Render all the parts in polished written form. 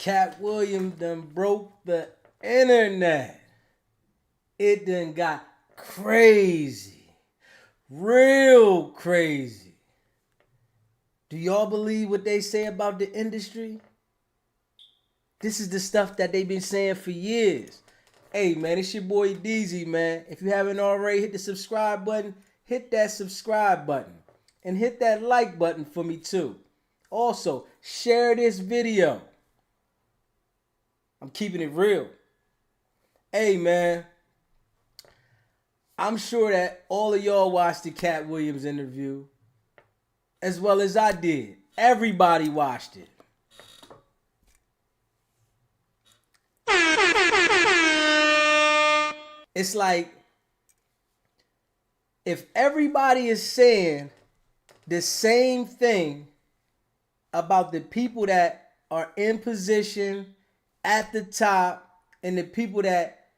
Katt Williams done broke the internet. It done got crazy. Real crazy. Do y'all believe what they say about the industry? This is the stuff that they've been saying for years. Hey man, it's your boy DZ, man. If you haven't already hit the subscribe button, hit that subscribe button. And hit that like button for me too. Also, share this video. I'm keeping it real. Hey man, I'm sure that all of y'all watched the Katt Williams interview as well as I did. Everybody watched it. It's like if everybody is saying the same thing about the people that are in position at the top and the people that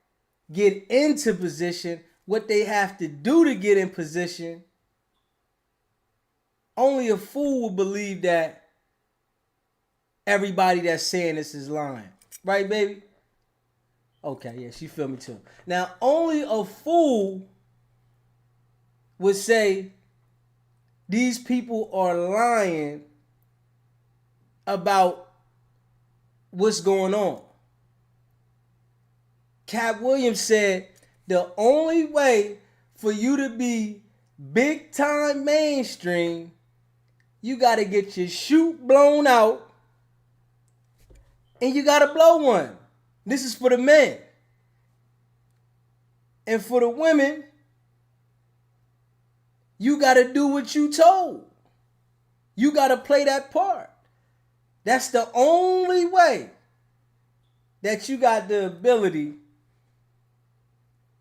get into position, what they have to do to get in position, only a fool would believe that everybody that's saying this is lying. Right, baby? Okay, yeah, she feel me too. Now, only a fool would say these people are lying about what's going on. Katt Williams said the only way for you to be big time mainstream, you got to get your chute blown out and you got to blow one. This is for the men. And for the women, you got to do what you told. You got to play that part. That's the only way that you got the ability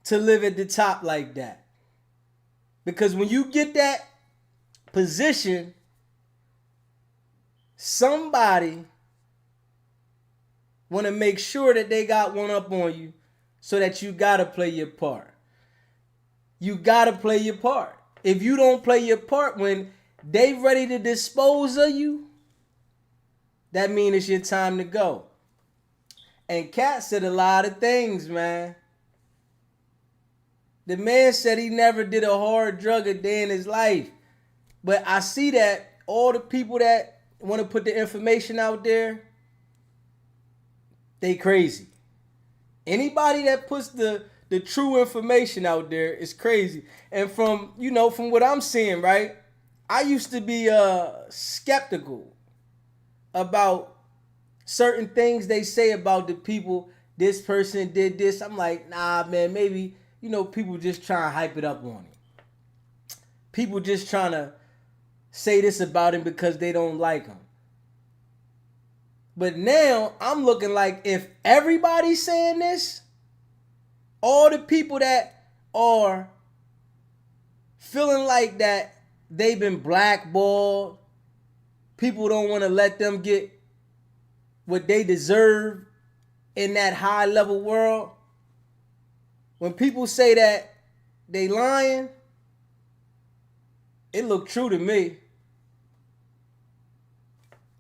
to live at the top like that. Because when you get that position, somebody want to make sure that they got one up on you so that you got to play your part. You got to play your part. If you don't play your part when they ready to dispose of you, that means it's your time to go. And Katt said a lot of things, man. The man said he never did a hard drug a day in his life. But I see that all the people that want to put the information out there, they crazy. Anybody that puts the true information out there is crazy. And from what I'm seeing, right? I used to be skeptical about certain things they say about the people. This person did this. I'm like, nah, man, maybe, people just trying to hype it up on him. People just trying to say this about him because they don't like him. But now I'm looking like if everybody's saying this, all the people that are feeling like that they've been blackballed, people don't want to let them get what they deserve in that high level world. When people say that they lying, it look true to me.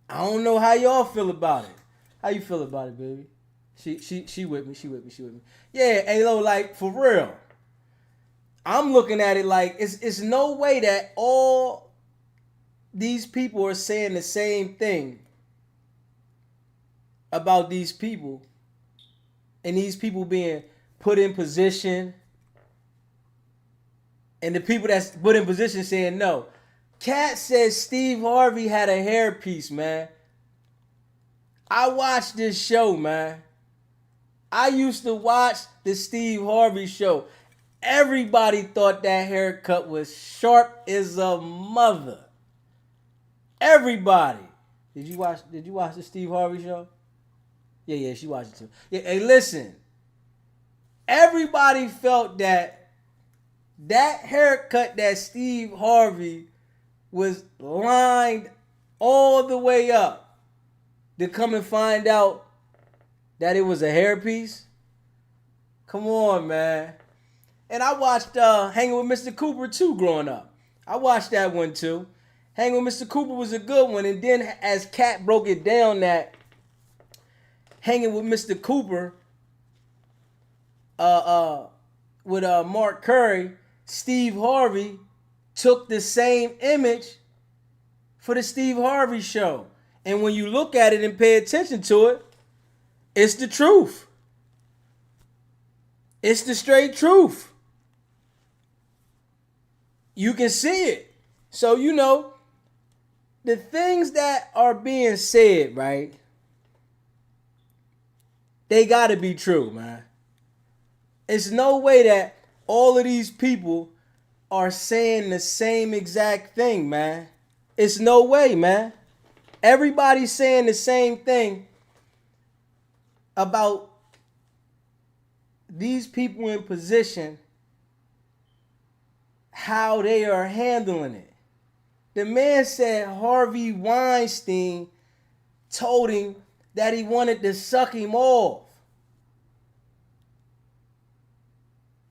I don't know how y'all feel about it. How you feel about it, baby? She with me. She with me. Yeah, Alo, like for real. I'm looking at it like it's no way that all these people are saying the same thing about these people and these people being put in position and the people that's put in position saying no. Katt says Steve Harvey had a hairpiece, man. I watched this show, man. I used to watch the Steve Harvey show. Everybody thought that haircut was sharp as a mother. Everybody. Did you watch the Steve Harvey show? Yeah, she watched it too. Yeah, hey, listen. Everybody felt that haircut that Steve Harvey was lined all the way up to come and find out that it was a hairpiece. Come on, man. And I watched Hanging with Mr. Cooper too growing up. I watched that one too. Hanging with Mr. Cooper was a good one. And then as Katt broke it down that hanging with Mr. Cooper, with Mark Curry, Steve Harvey took the same image for the Steve Harvey show. And when you look at it and pay attention to it, it's the truth. It's the straight truth. You can see it. So, the things that are being said, right? They got to be true, man. It's no way that all of these people are saying the same exact thing, man. It's no way, man. Everybody's saying the same thing about these people in position, how they are handling it. The man said Harvey Weinstein told him that he wanted to suck him off.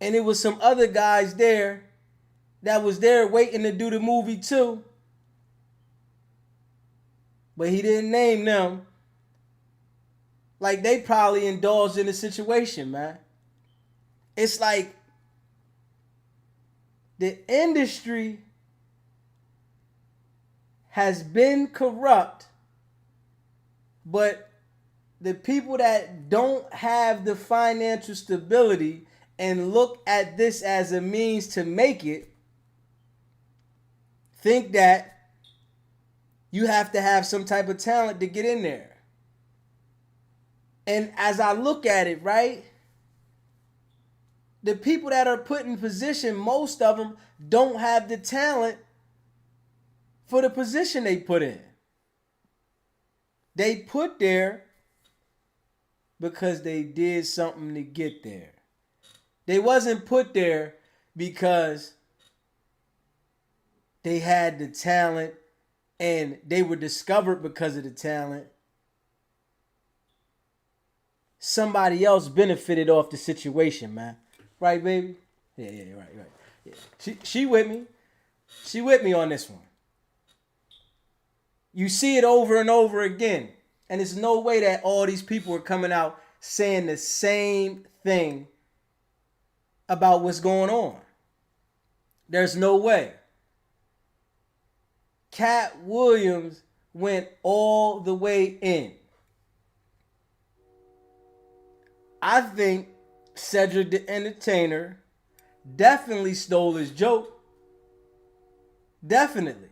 And it was some other guys there that was there waiting to do the movie too. But he didn't name them. Like, they probably indulged in the situation, man. It's like the industry has been corrupt, but the people that don't have the financial stability and look at this as a means to make it think that you have to have some type of talent to get in there. And as I look at it, right, the people that are put in position, most of them don't have the talent for the position they put in. They put there because they did something to get there. They wasn't put there because they had the talent and they were discovered because of the talent. Somebody else benefited off the situation, man. Right, baby? Yeah, right. Yeah. She with me. She with me on this one. You see it over and over again. And there's no way that all these people are coming out saying the same thing about what's going on. There's no way. Katt Williams went all the way in. I think Cedric the Entertainer definitely stole his joke. Definitely.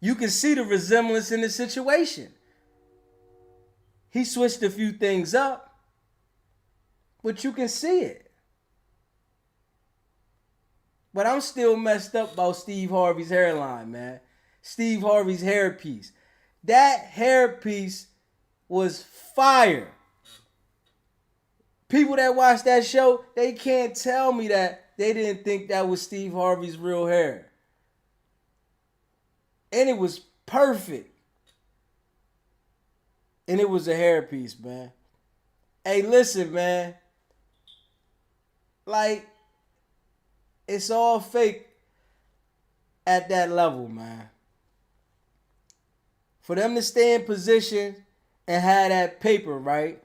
You can see the resemblance in the situation. He switched a few things up, but you can see it. But I'm still messed up about Steve Harvey's hairline, man. Steve Harvey's hairpiece. That hairpiece was fire. People that watch that show, they can't tell me that they didn't think that was Steve Harvey's real hair. And it was perfect. And it was a hairpiece, man. Hey, listen, man. Like, it's all fake at that level, man. For them to stay in position and have that paper, right?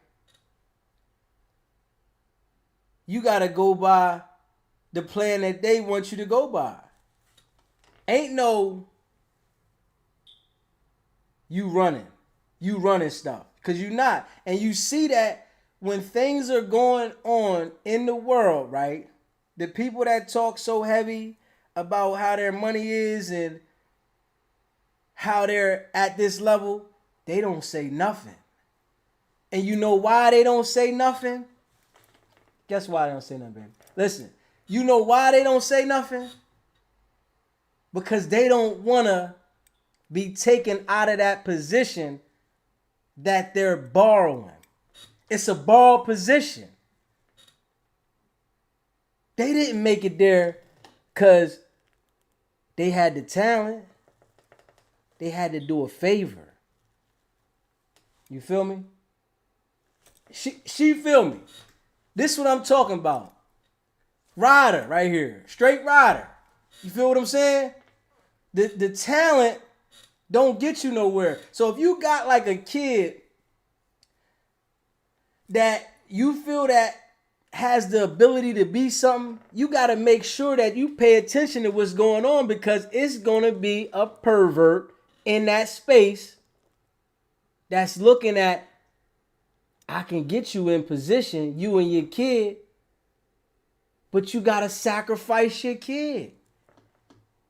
You got to go by the plan that they want you to go by. Ain't no you running stuff, because you're not. And you see that when things are going on in the world, right? The people that talk so heavy about how their money is and how they're at this level, they don't say nothing. And you know why they don't say nothing? Guess why they don't say nothing, baby? Listen, you know why they don't say nothing? Because they don't want to be taken out of that position that they're borrowing. It's a borrowed position. They didn't make it there because they had the talent. They had to do a favor. You feel me? She feel me. This is what I'm talking about. Rider right here. Straight rider. You feel what I'm saying? The talent don't get you nowhere. So if you got like a kid that you feel that has the ability to be something, you got to make sure that you pay attention to what's going on, because it's going to be a pervert in that space that's looking at, I can get you in position, you and your kid, but you got to sacrifice your kid.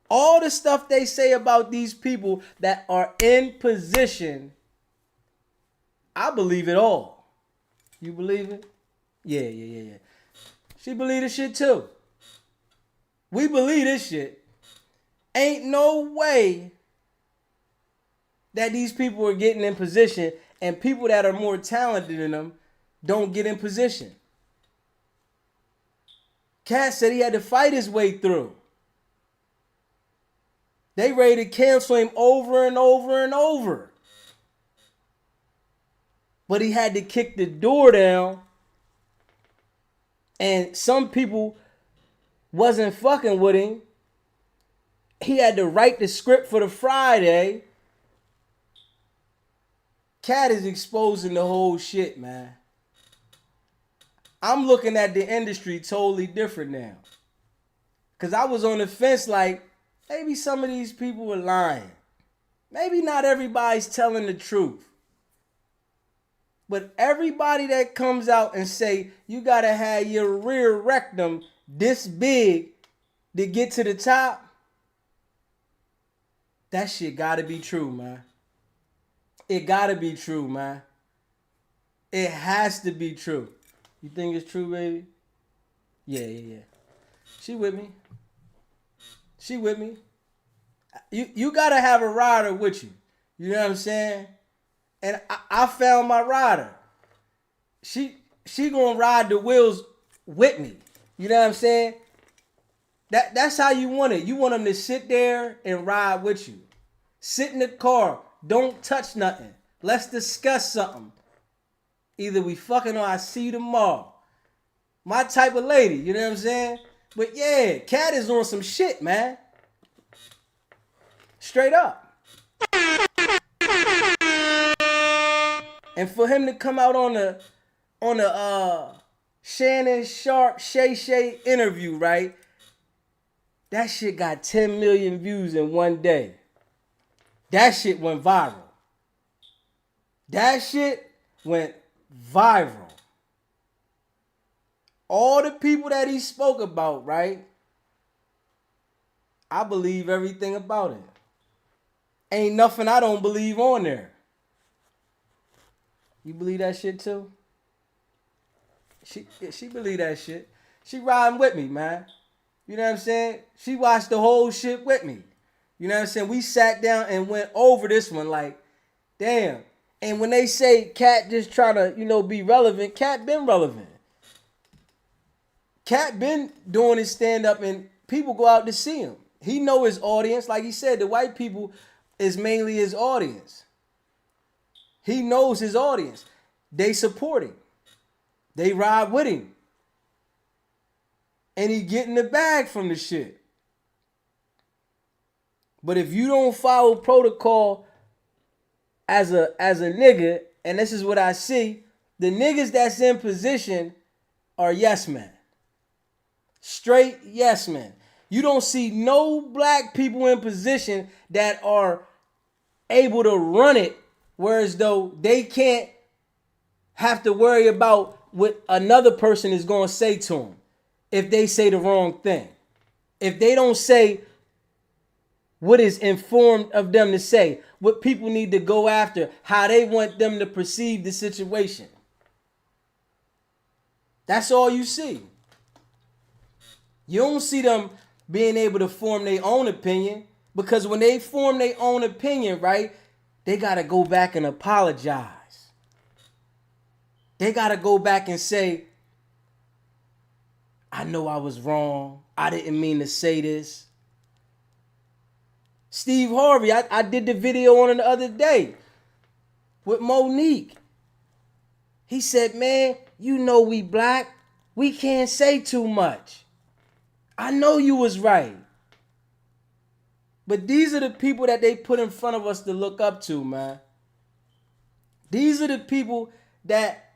All the stuff they say about these people that are in position, I believe it all. You believe it? Yeah. She believe this shit too. We believe this shit. Ain't no way that these people are getting in position and people that are more talented than them don't get in position. Katt said he had to fight his way through. They ready to cancel him over and over and over. But he had to kick the door down. And some people wasn't fucking with him. He had to write the script for the Friday. Katt is exposing the whole shit, man. I'm looking at the industry totally different now. Because I was on the fence like, maybe some of these people are lying. Maybe not everybody's telling the truth. But everybody that comes out and say, you got to have your rear rectum this big to get to the top, that shit got to be true, man. It got to be true, man. It has to be true. You think it's true, baby? Yeah. She with me. She with me. You got to have a rider with you. You know what I'm saying? And I found my rider. She gonna ride the wheels with me. You know what I'm saying? That's how you want it. You want them to sit there and ride with you. Sit in the car. Don't touch nothing. Let's discuss something. Either we fucking or I see you tomorrow. My type of lady, you know what I'm saying? But yeah, Katt is on some shit, man. Straight up. And for him to come out on the Shannon Sharp Shay interview, right? That shit got 10 million views in one day. That shit went viral. That shit went viral. All the people that he spoke about, right? I believe everything about it. Ain't nothing I don't believe on there. You believe that shit too? She believe that shit. She riding with me, man. You know what I'm saying? She watched the whole shit with me. You know what I'm saying? We sat down and went over this one like, damn. And when they say Katt just try to, be relevant, Katt been relevant. Katt been doing his stand-up and people go out to see him. He know his audience. Like he said, the white people is mainly his audience. He knows his audience. They support him. They ride with him. And he getting the bag from the shit. But if you don't follow protocol as a nigga, and this is what I see, the niggas that's in position are yes men. Straight yes men. You don't see no black people in position that are able to run it, whereas though they can't have to worry about what another person is going to say to them if they say the wrong thing. If they don't say what is informed of them to say, what people need to go after, how they want them to perceive the situation. That's all you see. You don't see them being able to form their own opinion, because when they form their own opinion, right, they got to go back and apologize. They got to go back and say, I know I was wrong. I didn't mean to say this. Steve Harvey, I did the video on him the other day with Monique. He said, man, you know we black. We can't say too much. I know you was right. But these are the people that they put in front of us to look up to, man. These are the people that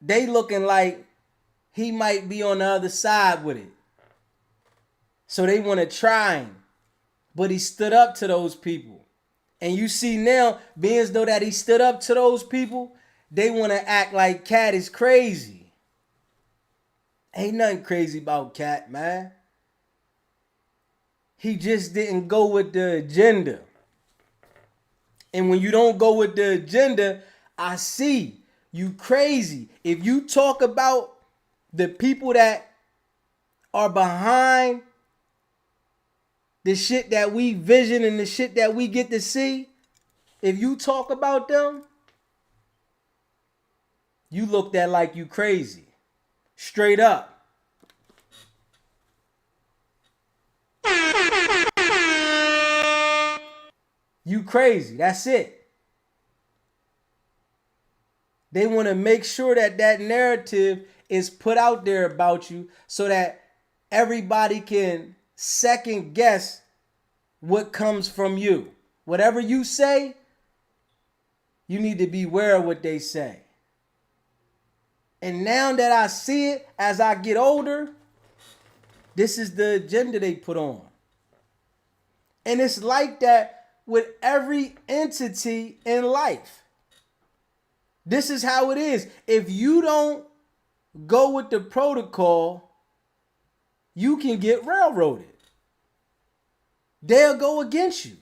they looking like he might be on the other side with it. So they want to try him. But he stood up to those people. And you see now, being as though that he stood up to those people, they want to act like Katt is crazy. Ain't nothing crazy about Katt, man. He just didn't go with the agenda. And when you don't go with the agenda, I see you crazy. If you talk about the people that are behind the shit that we vision and the shit that we get to see, if you talk about them, you looked at like you crazy. Straight up. You crazy. That's it. They want to make sure that that narrative is put out there about you so that everybody can second guess what comes from you. Whatever you say, you need to be aware of what they say. And now that I see it as I get older, this is the agenda they put on. And it's like that with every entity in life. This is how it is. If you don't go with the protocol, you can get railroaded. They'll go against you.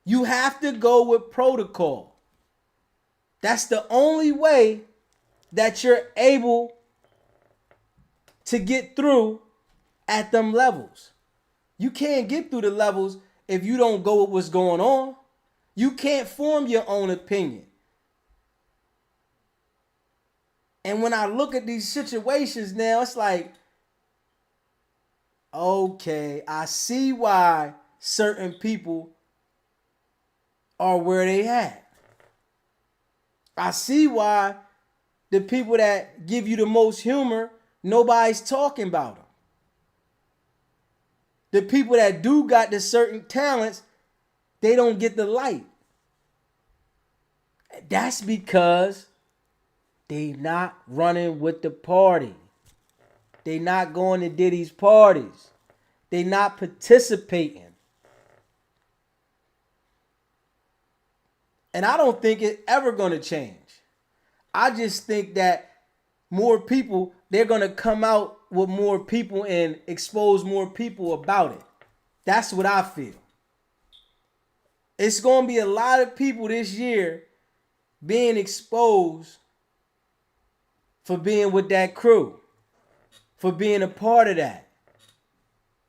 You have to go with protocol. That's the only way that you're able to get through at them levels. You can't get through the levels if you don't go with what's going on. You can't form your own opinion. And when I look at these situations now, it's like, okay, I see why certain people are where they at. I see why the people that give you the most humor, nobody's talking about them. The people that do got the certain talents, they don't get the light. That's because they not running with the party. They not going to Diddy's parties. They not participating. And I don't think it's ever going to change. I just think that more people, they're going to come out with more people and expose more people about it. That's what I feel. It's going to be a lot of people this year being exposed for being with that crew, for being a part of that.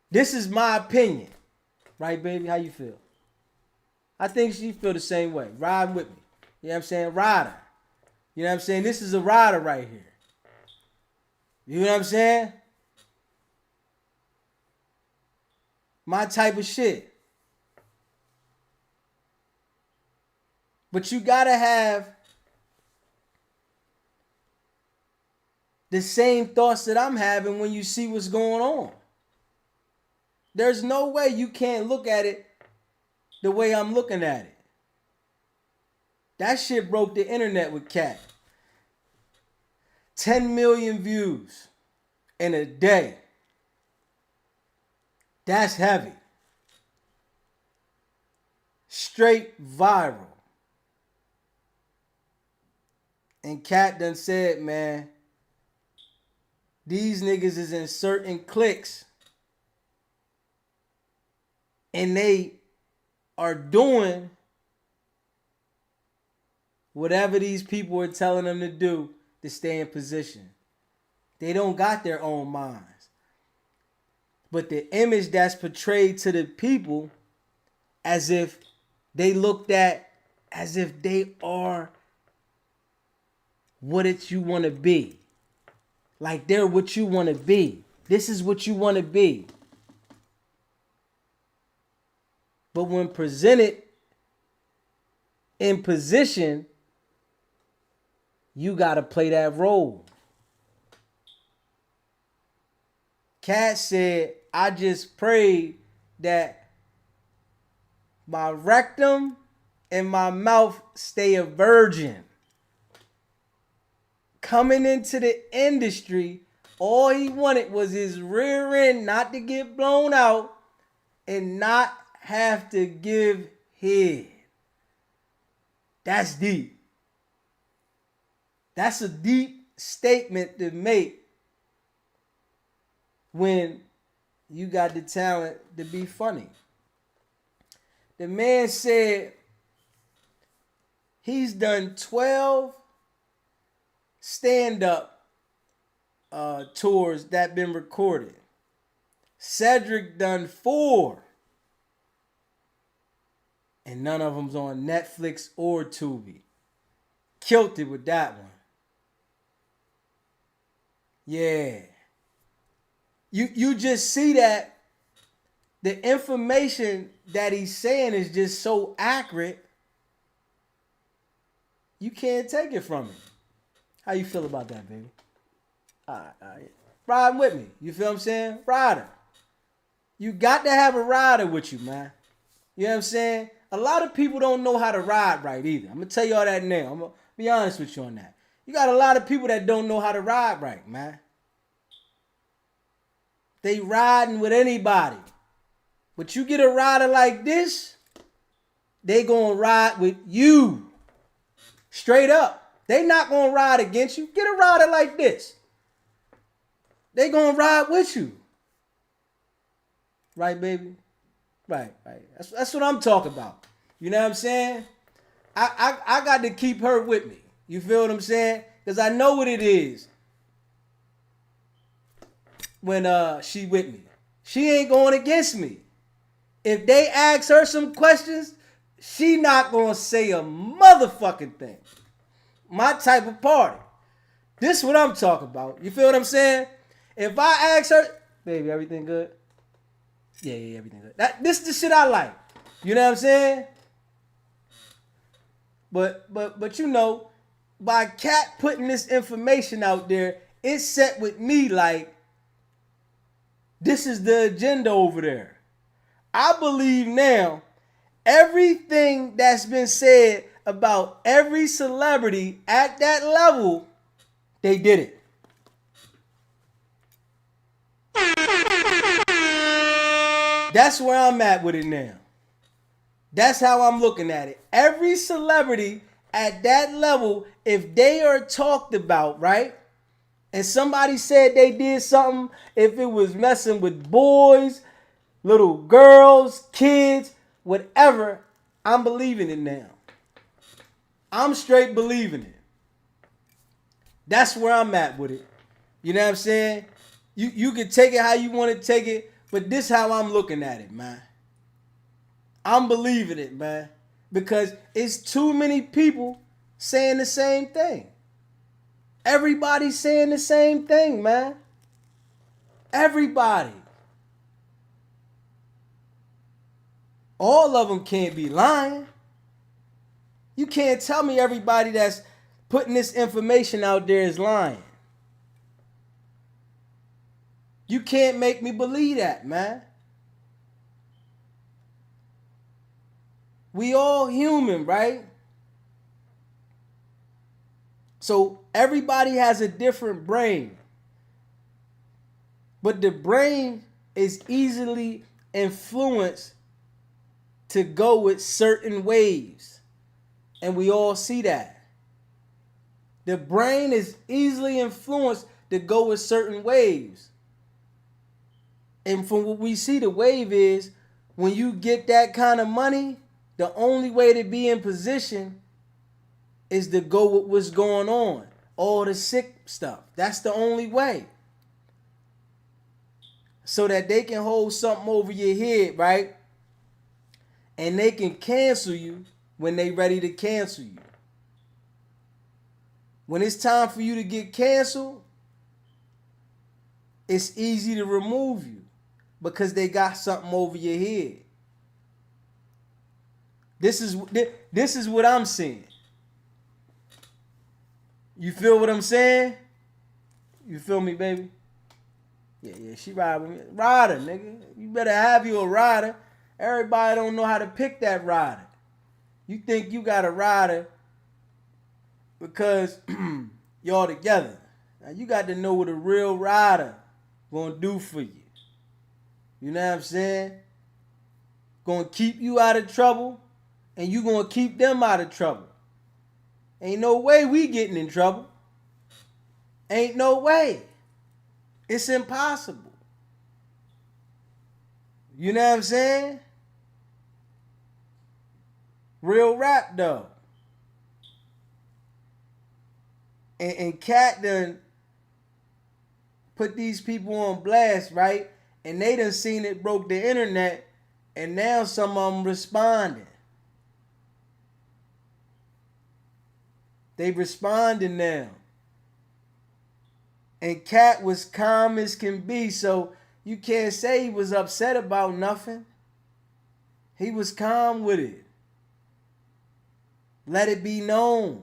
This is my opinion. Right, baby? How you feel? I think she feel the same way. Ride with me. You know what I'm saying? Rider. You know what I'm saying? This is a rider right here. You know what I'm saying? My type of shit. But you gotta have the same thoughts that I'm having when you see what's going on. There's no way you can't look at it the way I'm looking at it. That shit broke the internet with Katt. 10 million views in a day. That's heavy. Straight viral. And Katt done said, man, these niggas is in certain cliques and they are doing whatever these people are telling them to do to stay in position. They don't got their own minds. But the image that's portrayed to the people as if they looked at as if they are what it you want to be. Like they're what you want to be. This is what you want to be. But when presented in position, you got to play that role. Katt said, I just prayed that my rectum and my mouth stay a virgin. coming into the industry, all he wanted was his rear end not to get blown out and not have to give head. That's deep. That's a deep statement to make when you got the talent to be funny. The man said he's done 12 stand-up tours that been recorded. Cedric done 4. And none of them's on Netflix or Tubi. Killed it with that one. Yeah. You just see that the information that he's saying is just so accurate, you can't take it from him. How you feel about that, baby? All right. Ride with me. You feel what I'm saying? Rider. You got to have a rider with you, man. You know what I'm saying? A lot of people don't know how to ride right either. I'm going to tell you all that now. I'm going to be honest with you on that. You got a lot of people that don't know how to ride right, man. They riding with anybody. But you get a rider like this, they going to ride with you. Straight up. They not going to ride against you. Get a rider like this. They going to ride with you. Right, baby? Right. That's what I'm talking about. You know what I'm saying? I got to keep her with me. You feel what I'm saying? Because I know what it is when she with me. She ain't going against me. If they ask her some questions, she not going to say a motherfucking thing. My type of party. This is what I'm talking about. You feel what I'm saying? If I ask her, baby, everything good? Yeah, everything good. This is the shit I like. You know what I'm saying? But you know, by Katt putting this information out there, it set with me like, this is the agenda over there. I believe now, everything that's been said about every celebrity at that level, they did it. That's where I'm at with it now. That's how I'm looking at it. Every celebrity at that level, if they are talked about, right? And somebody said they did something, if it was messing with boys, little girls, kids, whatever, I'm believing it now. I'm straight believing it. That's where I'm at with it. You know what I'm saying? You can take it how you want to take it, but this how I'm looking at it, man. I'm believing it, man. Because it's too many people saying the same thing. Everybody's saying the same thing, man. Everybody. All of them can't be lying. You can't tell me everybody that's putting this information out there is lying. You can't make me believe that, man. We all human, right? So everybody has a different brain. But the brain is easily influenced to go with certain waves. And we all see that. The brain is easily influenced to go with certain waves. And from what we see, the wave is when you get that kind of money, the only way to be in position is to go with what's going on. All the sick stuff. That's the only way. So that they can hold something over your head, right? And they can cancel you when they ready to cancel you. When it's time for you to get canceled, it's easy to remove you because they got something over your head. This is what I'm seeing. You feel what I'm saying? You feel me, baby? Yeah, she ride with me. Rider, nigga. You better have you a rider. Everybody don't know how to pick that rider. You think you got a rider because y'all together. Now you got to know what a real rider gonna do for you. You know what I'm saying? Gonna keep you out of trouble, and you gonna keep them out of trouble. Ain't no way we getting in trouble. Ain't no way. It's impossible. You know what I'm saying? Real rap though. And Katt done put these people on blast, right? And they done seen it broke the internet, and now some of them responding. They responding now. And Katt was calm as can be, so you can't say he was upset about nothing. He was calm with it. Let it be known.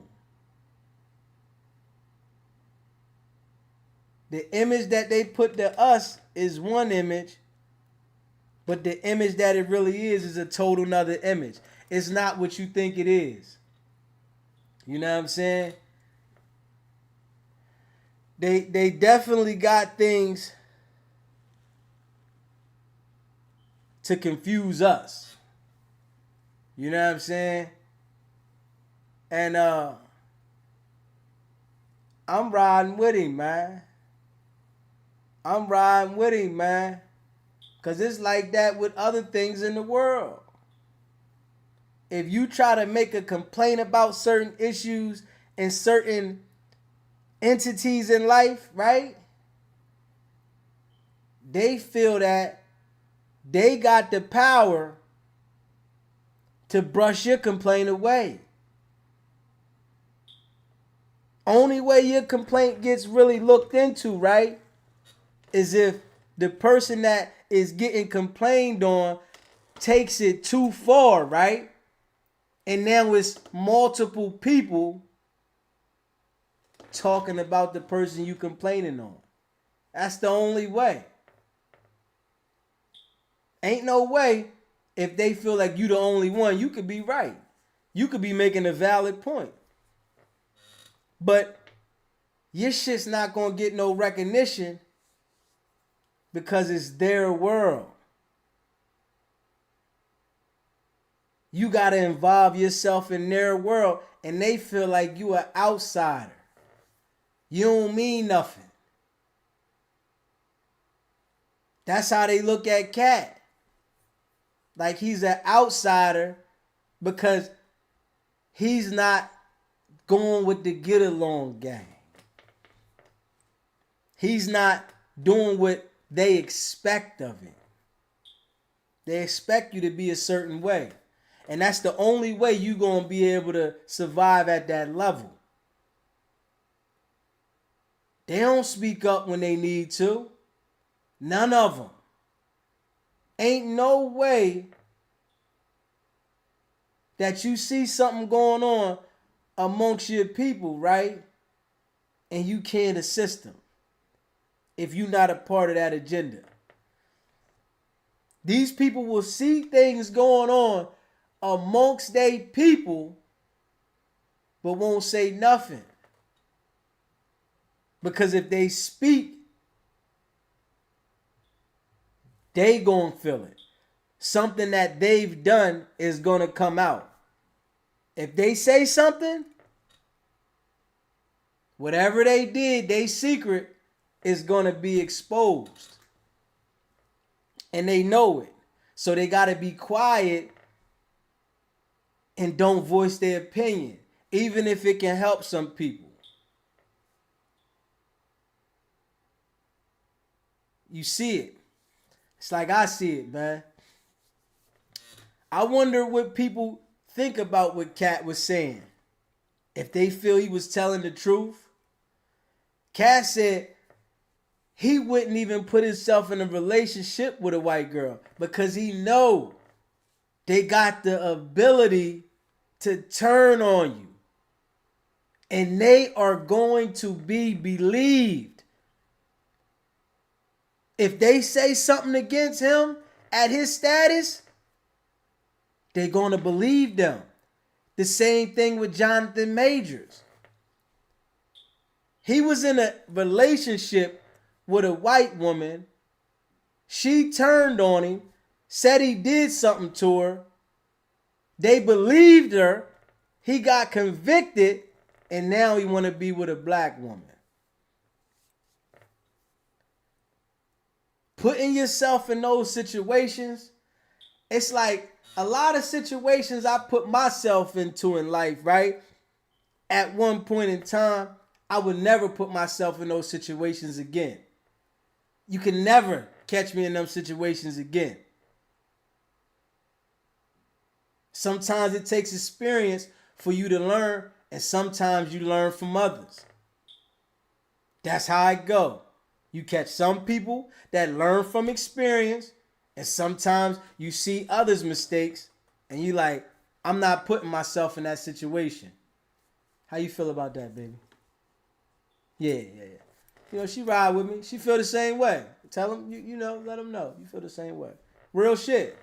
The image that they put to us is one image, but the image that it really is a total nother image. It's not what you think it is. You know what I'm saying? They definitely got things to confuse us. You know what I'm saying? And I'm riding with him, man. I'm riding with him, man. Because it's like that with other things in the world. If you try to make a complaint about certain issues and certain entities in life, right? They feel that they got the power to brush your complaint away. Only way your complaint gets really looked into, right, is if the person that is getting complained on takes it too far, right? And now it's multiple people talking about the person you complaining on. That's the only way. Ain't no way if they feel like you the only one, you could be right. You could be making a valid point. But your shit's not going to get no recognition because it's their world. You got to involve yourself in their world, and they feel like you an outsider. You don't mean nothing. That's how they look at Katt. Like he's an outsider because he's not going with the get along gang. He's not doing what they expect of him. They expect you to be a certain way. And that's the only way you're going to be able to survive at that level. They don't speak up when they need to. None of them. Ain't no way that you see something going on amongst your people, right? And you can't assist them if you're not a part of that agenda. These people will see things going on amongst their people, but won't say nothing. Because if they speak, they gonna feel it. Something that they've done is gonna come out. If they say something, whatever they did, they secret is gonna be exposed. And they know it. So they gotta be quiet and don't voice their opinion, even if it can help some people. You see it. It's like I see it, man. I wonder what people think about what Katt was saying. If they feel he was telling the truth. Katt said he wouldn't even put himself in a relationship with a white girl because he know they got the ability to turn on you. And they are going to be believed. If they say something against him at his status, they're going to believe them. The same thing with Jonathan Majors. He was in a relationship with a white woman. She turned on him, said he did something to her. They believed her. He got convicted, and now he want to be with a black woman. Putting yourself in those situations, it's like a lot of situations I put myself into in life, right? At one point in time, I would never put myself in those situations again. You can never catch me in those situations again. Sometimes it takes experience for you to learn, and sometimes you learn from others. That's how it go. You catch some people that learn from experience, and sometimes you see others' mistakes, and you like, I'm not putting myself in that situation. How you feel about that, baby? Yeah. You know, she ride with me. She feel the same way. Tell them, let them know. You feel the same way. Real shit.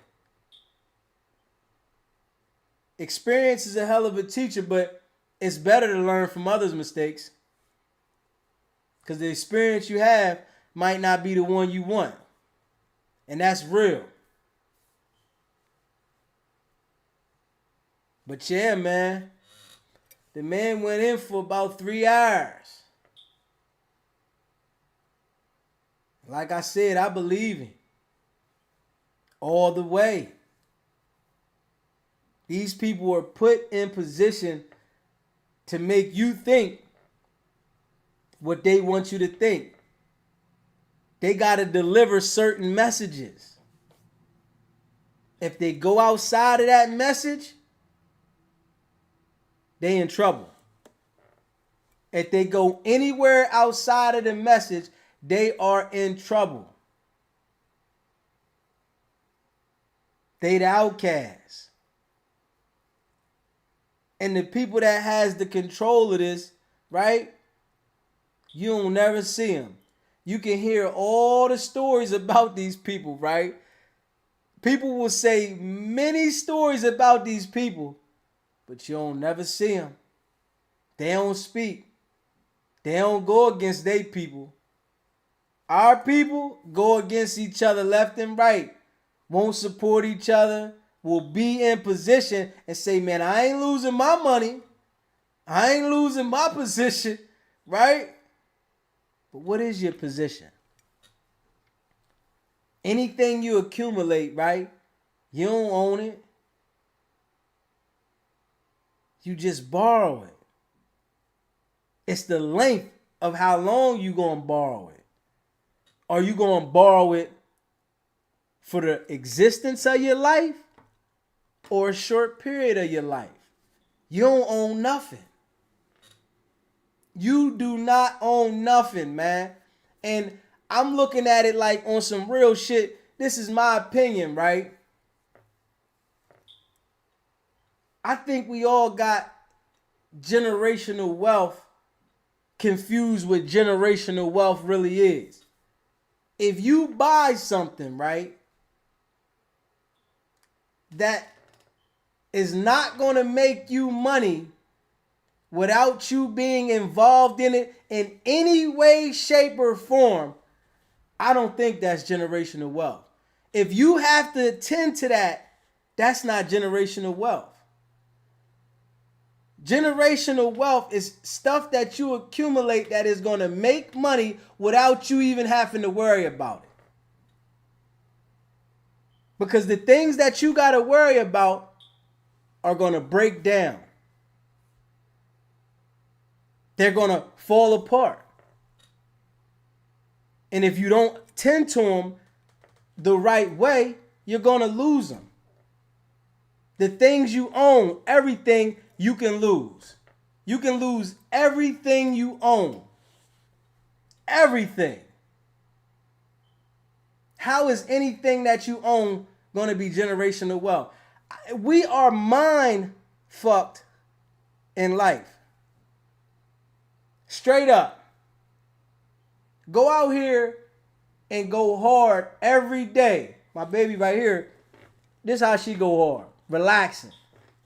Experience is a hell of a teacher, but it's better to learn from others' mistakes. Because the experience you have might not be the one you want. And that's real. But yeah, man. The man went in for about 3 hours. Like I said, I believe him. All the way. These people are put in position to make you think what they want you to think. They got to deliver certain messages. If they go outside of that message, they in trouble. If they go anywhere outside of the message, they are in trouble. They the outcasts. And the people that has the control of this, right? You don't never see them. You can hear all the stories about these people, right? People will say many stories about these people, but you don't never see them. They don't speak. They don't go against their people. Our people go against each other left and right. Won't support each other. Will be in position and say, man, I ain't losing my money. I ain't losing my position, right? But what is your position? Anything you accumulate, right? You don't own it. You just borrow it. It's the length of how long you going to borrow it. Are you going to borrow it for the existence of your life or a short period of your life? You don't own nothing. You do not own nothing, man. And I'm looking at it like on some real shit. This is my opinion, right? I think we all got generational wealth confused with generational wealth really is. If you buy something, right, that is not going to make you money without you being involved in it in any way, shape, or form, I don't think that's generational wealth. If you have to attend to that, that's not generational wealth. Generational wealth is stuff that you accumulate that is going to make money without you even having to worry about it. Because the things that you got to worry about are going to break down. They're going to fall apart. And if you don't tend to them the right way, you're going to lose them. The things you own, everything you can lose. You can lose everything you own. Everything. How is anything that you own going to be generational wealth? We are mind fucked in life. Straight up. Go out here and go hard every day. My baby right here, this is how she go hard. Relaxing.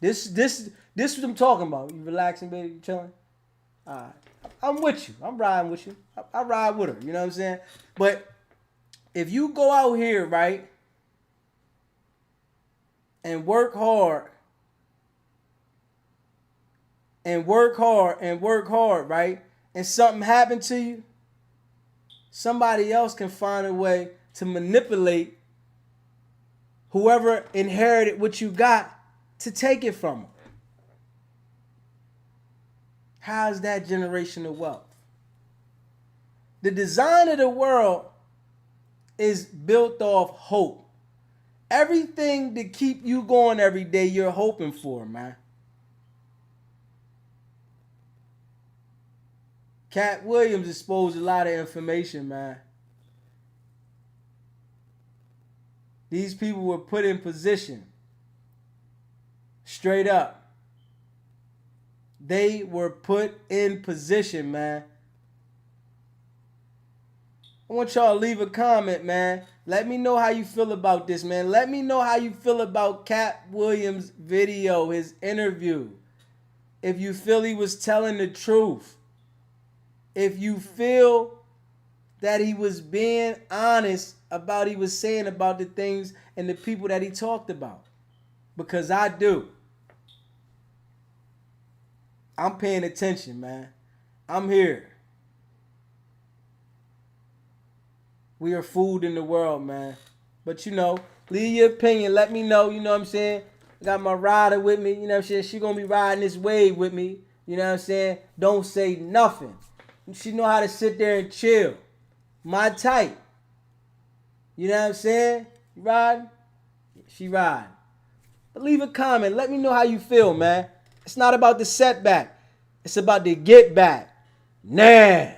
This is what I'm talking about. You relaxing, baby? You chilling? I'm with you. I'm riding with you. I ride with her. You know what I'm saying? But if you go out here, right, and work hard and work hard and work hard, right, and something happened to you, somebody else can find a way to manipulate whoever inherited what you got to take it from them. How's that generational wealth? The design of the world is built off hope. Everything to keep you going every day, you're hoping for, man. Katt Williams exposed a lot of information, man. These people were put in position. Straight up. They were put in position, man. I want y'all to leave a comment, man. Let me know how you feel about this, man. Let me know how you feel about Katt Williams' video, his interview. If you feel he was telling the truth. If you feel that he was being honest about what he was saying about the things and the people that he talked about. Because I do. I'm paying attention, man. I'm here. We are food in the world, man. But, leave your opinion. Let me know, you know what I'm saying? I got my rider with me, you know what I'm saying? She going to be riding this wave with me, you know what I'm saying? Don't say nothing. She know how to sit there and chill. My type. You know what I'm saying? You riding? She riding. But leave a comment. Let me know how you feel, man. It's not about the setback. It's about the get back. Now.